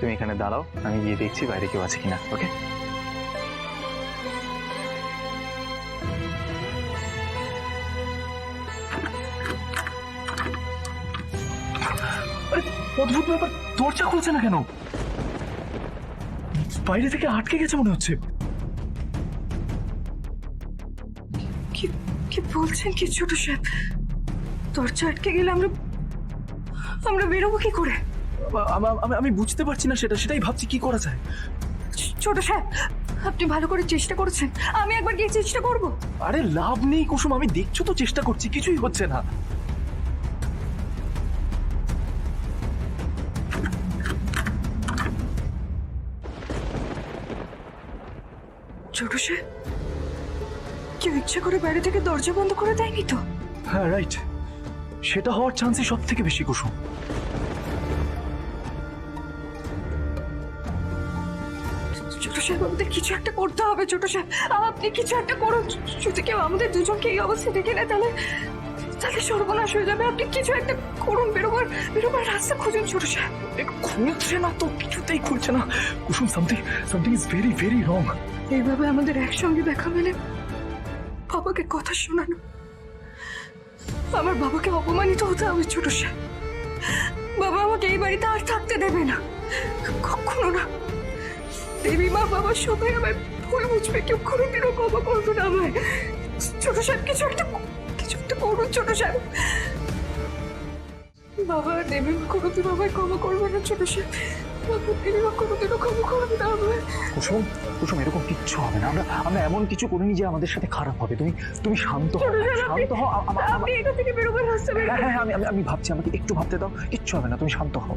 তুমি এখানে দাঁড়াও, আমি গিয়ে দেখছি বাইরে কেউ আছে কিনা। ওকে? অদ্ভুত ব্যাপার, দরজা খুলছে না কেন? বাইরে থেকে আটকে গেছে মনে হচ্ছে। কি বলছেন কি ছোট সাহেব? দরজা আটকে গেলে আমরা বেরোবো কি করে? আমি বুঝতে পারছি না, সেটাই ভাবছি কি করা যায়। ছোট সাহেব, আপনি ভালো করে চেষ্টা করেছেন, আমি একবার গিয়ে চেষ্টা করব। আরে লাভ নেই কুসুম, আমি দেখছো তো চেষ্টা করছি, কিছুই হচ্ছে না। ছোট সাহেব, কেউ ইচ্ছা করে বাইরে থেকে দরজা বন্ধ করে দেয়নি তো? হ্যাঁ রাইট, সেটা হওয়ার চান্সই সব থেকে বেশি কুসুম। ছোট সাহেব, আমাদের কিছু একটা করতে হবে। ছোট সাহেব, আপনি কিছু একটা করুন। যদি কেউ আমাদের দুজনকে এই অবস্থা দেখে নেয় তাহলে সর্বনাশ হয়ে যাবে। আপনি কিছু একটা করুন, বেরোবার রাস্তা খুঁজুন। ছোট সাহেব, খুলছে না তো, কিছুতেই খুলছে না Kusum. Something is very very wrong. এইভাবে আমাদের একসঙ্গে দেখা মেলে বাবাকে কথা শোনানো, আমার বাবাকে অপমানিত হতে হবে। ছোট সাহেব, বাবা আমাকে এই বাড়িতে আর থাকতে দেবে না, কখনো না। দেবী মা, বাবা সবাই আমায় ভুল বুঝবে, কেউ কোনোদিনও ক্ষমা করবে না আমায়। ছোট সাহেব, কিছু একটা করুন। ছোট সাহেব, বাবা আর দেবী মা কোনোদিনও আমায় ক্ষমা করবে না। ছোট সাহেব, বাবা দেবী মা কোনোদিনও ক্ষমা করবে না আমায়। কুসুম এরকম কিচ্ছু হবে না। আমরা এমন কিছু করিনি যে আমাদের সাথে খারাপ হবে। তুমি শান্ত হও, শান্ত হও। আপনি এখান থেকে বেরোবার রাস্তা বের করুন। হ্যাঁ, আমি ভাবছি, আমাকে একটু ভাবতে দাও, কিচ্ছু হবে না, তুমি শান্ত হও।